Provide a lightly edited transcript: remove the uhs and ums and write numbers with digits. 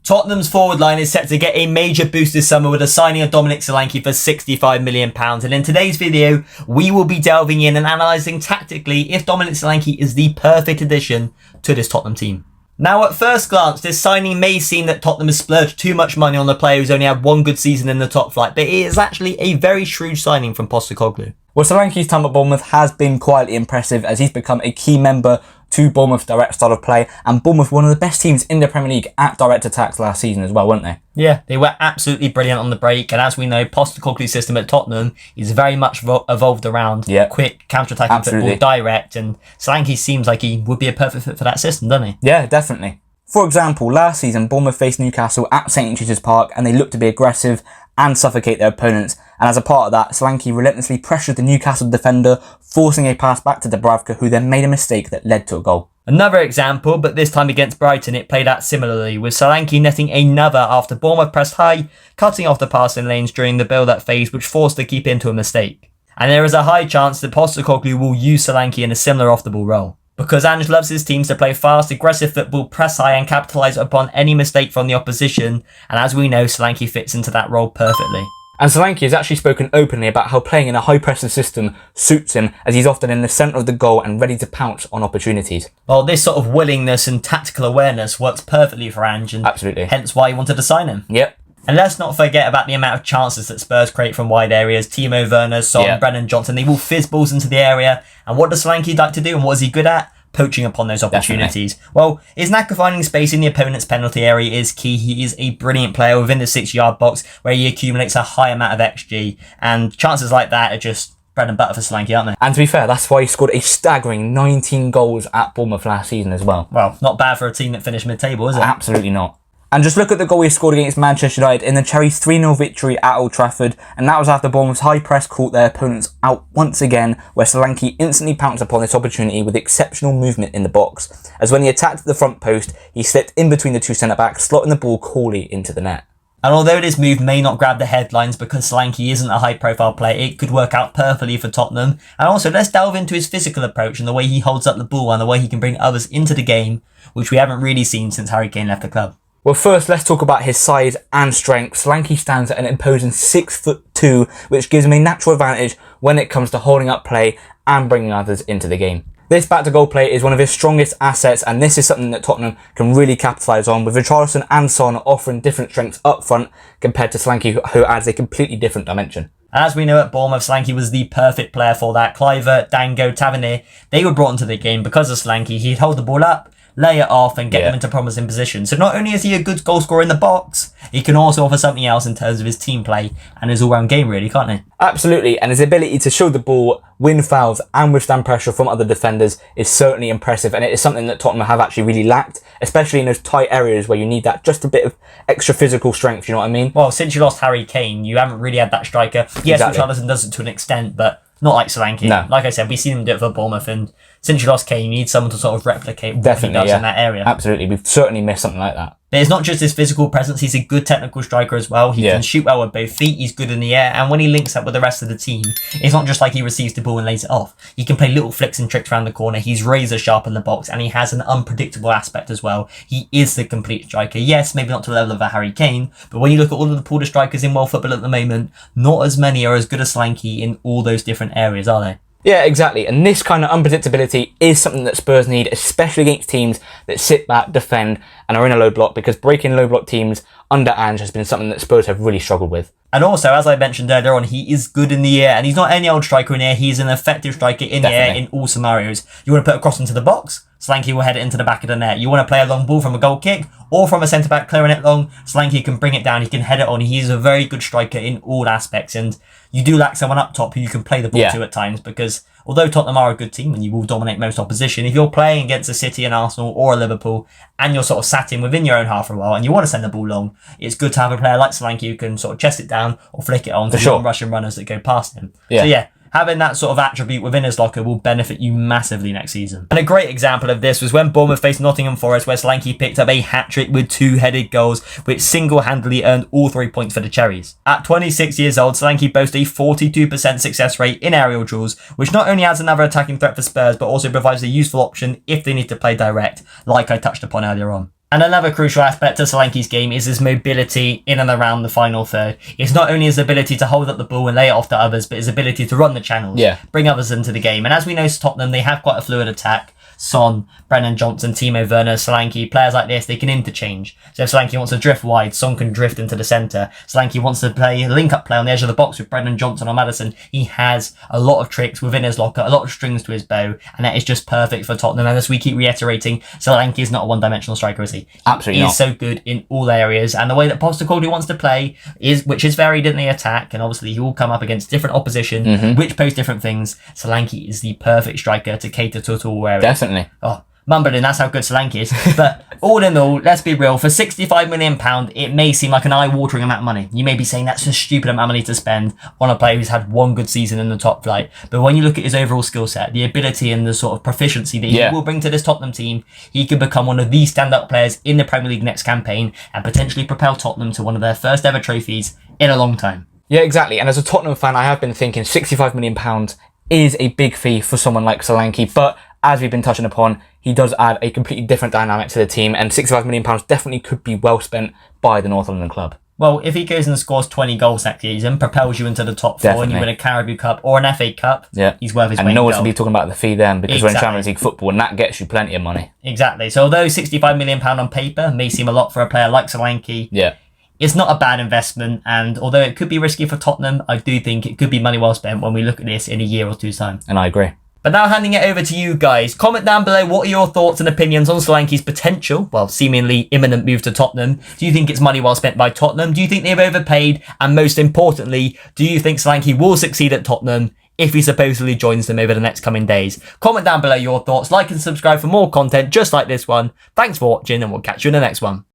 Tottenham's forward line is set to get a major boost this summer with the signing of Dominic Solanke for £65 million. And in today's video, we will be delving in and analysing tactically if Dominic Solanke is the perfect addition to this Tottenham team. Now, at first glance, this signing may seem that Tottenham has splurged too much money on the player who's only had one good season in the top flight, but it is actually a very shrewd signing from Postacoglou. Well, Solanke's time at Bournemouth has been quietly impressive as he's become a key member to Bournemouth's direct style of play, and Bournemouth one of the best teams in the Premier League at direct attacks last season as well, weren't they? Yeah, they were absolutely brilliant on the break, and as we know, Postacoglou's system at Tottenham is very much evolved around quick counter-attacking football, direct, and Solanke seems like he would be a perfect fit for that system, doesn't he? Yeah, definitely. For example, last season, Bournemouth faced Newcastle at St James's Park, and they looked to be aggressive and suffocate their opponents. And as a part of that, Solanke relentlessly pressured the Newcastle defender, forcing a pass back to Dubravka, who then made a mistake that led to a goal. Another example, but this time against Brighton, it played out similarly, with Solanke netting another after Bournemouth pressed high, cutting off the passing lanes during the build-up phase, which forced the keeper into a mistake. And there is a high chance that Postacoglou will use Solanke in a similar off-the-ball role, because Ange loves his teams to play fast, aggressive football, press high and capitalise upon any mistake from the opposition, and as we know, Solanke fits into that role perfectly. And Solanke has actually spoken openly about how playing in a high-pressing system suits him, as he's often in the centre of the goal and ready to pounce on opportunities. Well, this sort of willingness and tactical awareness works perfectly for Ange, and hence why he wanted to sign him. Yep. And let's not forget about the amount of chances that Spurs create from wide areas. Timo Werner, Son, Brennan Johnson, they will fizz balls into the area. And what does Solanke like to do, and what is he good at? Poaching upon those opportunities. Well, his knack of finding space in the opponent's penalty area is key. He is a brilliant player within the 6-yard box where he accumulates a high amount of XG, and chances like that are just bread and butter for Solanke, aren't they? And to be fair, that's why he scored a staggering 19 goals at Bournemouth last season as well. Well, not bad for a team that finished mid-table, is it? Absolutely not. And just look at the goal he scored against Manchester United in the Cherries' 3-0 victory at Old Trafford, and that was after Bournemouth's high press caught their opponents out once again, where Solanke instantly pounced upon this opportunity with exceptional movement in the box, as when he attacked the front post, he slipped in between the two centre-backs, slotting the ball coolly into the net. And although this move may not grab the headlines because Solanke isn't a high-profile player, it could work out perfectly for Tottenham. And also, let's delve into his physical approach and the way he holds up the ball and the way he can bring others into the game, which we haven't really seen since Harry Kane left the club. Well, first, let's talk about his size and strength. Solanke stands at an imposing 6'2", which gives him a natural advantage when it comes to holding up play and bringing others into the game. This back-to-goal play is one of his strongest assets, and this is something that Tottenham can really capitalise on, with Richarlison and Son offering different strengths up front compared to Solanke, who adds a completely different dimension. As we know, at Bournemouth, Solanke was the perfect player for that. Kluivert, Dango, Tavernier, they were brought into the game because of Solanke. He'd hold the ball up, lay it off and get them into promising position. So not only is he a good goal scorer in the box, he can also offer something else in terms of his team play and his all-round game, really, can't he? Absolutely, and his ability to shield the ball, win fouls and withstand pressure from other defenders is certainly impressive, and it is something that Tottenham have actually really lacked, especially in those tight areas where you need that just a bit of extra physical strength, you know what I mean? Well, since you lost Harry Kane, you haven't really had that striker. Yes, Richarlison does it to an extent, but not like Solanke. No. Like I said, we've seen him do it for Bournemouth, and since you lost Kane, you need someone to sort of replicate what he does in that area. Absolutely, we've certainly missed something like that. But it's not just his physical presence, he's a good technical striker as well. He can shoot well with both feet, he's good in the air, and when he links up with the rest of the team, it's not just like he receives the ball and lays it off. He can play little flicks and tricks around the corner, he's razor sharp in the box, and he has an unpredictable aspect as well. He is the complete striker. Yes, maybe not to the level of a Harry Kane, but when you look at all of the pool of strikers in world football at the moment, not as many are as good as Solanke in all those different areas, are they? Yeah, exactly. And this kind of unpredictability is something that Spurs need, especially against teams that sit back, defend, and are in a low block, because breaking low block teams under Ange has been something that Spurs have really struggled with. And also, as I mentioned earlier on, he is good in the air, and he's not any old striker in the air, he's an effective striker in the air in all scenarios. You want to put a cross into the box, Solanke will head it into the back of the net. You want to play a long ball from a goal kick or from a centre-back clearing it long, Solanke can bring it down, he can head it on. He is a very good striker in all aspects, and you do lack someone up top who you can play the ball to at times, because although Tottenham are a good team and you will dominate most opposition, if you're playing against a City, an Arsenal or a Liverpool and you're sort of sat in within your own half for a while and you want to send the ball long, it's good to have a player like Solanke who can sort of chest it down or flick it on to the Russian runners that go past him. So having that sort of attribute within his locker will benefit you massively next season. And a great example of this was when Bournemouth faced Nottingham Forest, where Solanke picked up a hat-trick with 2-headed goals, which single-handedly earned all 3 points for the Cherries. At 26 years old, Solanke boasts a 42% success rate in aerial duels, which not only adds another attacking threat for Spurs, but also provides a useful option if they need to play direct, like I touched upon earlier on. And another crucial aspect of Solanke's game is his mobility in and around the final third. It's not only his ability to hold up the ball and lay it off to others, but his ability to run the channels, bring others into the game. And as we know, Tottenham, they have quite a fluid attack. Son, Brennan Johnson, Timo Werner, Solanke, players like this, they can interchange. So if Solanke wants to drift wide, Son can drift into the centre. Solanke wants to play a link-up play on the edge of the box with Brennan Johnson or Maddison. He has a lot of tricks within his locker, a lot of strings to his bow, and that is just perfect for Tottenham. And as we keep reiterating, Solanke is not a one-dimensional striker, is he? Absolutely not. He is so good in all areas, and the way that Postecoglou wants to play which is varied in the attack, and obviously he will come up against different opposition, which pose different things. Solanke is the perfect striker to cater to all areas. Definitely. Oh, mumbling, that's how good Solanke is. But all in all, let's be real, for £65 million, it may seem like an eye-watering amount of money. You may be saying that's a stupid amount of money to spend on a player who's had one good season in the top flight. But when you look at his overall skill set, the ability and the sort of proficiency that he will bring to this Tottenham team, he could become one of the stand-up players in the Premier League next campaign and potentially propel Tottenham to one of their first ever trophies in a long time. Yeah, exactly. And as a Tottenham fan, I have been thinking £65 million is a big fee for someone like Solanke, but as we've been touching upon, he does add a completely different dynamic to the team, and £65 million definitely could be well spent by the North London club. Well, if he goes and scores 20 goals next season, propels you into the top four, and you win a Carabao Cup or an FA Cup, he's worth his weight in gold. And no one's going to be talking about the fee then, because we're in Champions League football, and that gets you plenty of money. Exactly. So although £65 million on paper may seem a lot for a player like Solanke, it's not a bad investment, and although it could be risky for Tottenham, I do think it could be money well spent when we look at this in a year or two's time. And I agree. But now handing it over to you guys. Comment down below what are your thoughts and opinions on Solanke's potential, seemingly imminent move to Tottenham. Do you think it's money well spent by Tottenham? Do you think they've overpaid? And most importantly, do you think Solanke will succeed at Tottenham if he supposedly joins them over the next coming days? Comment down below your thoughts, like and subscribe for more content just like this one. Thanks for watching, and we'll catch you in the next one.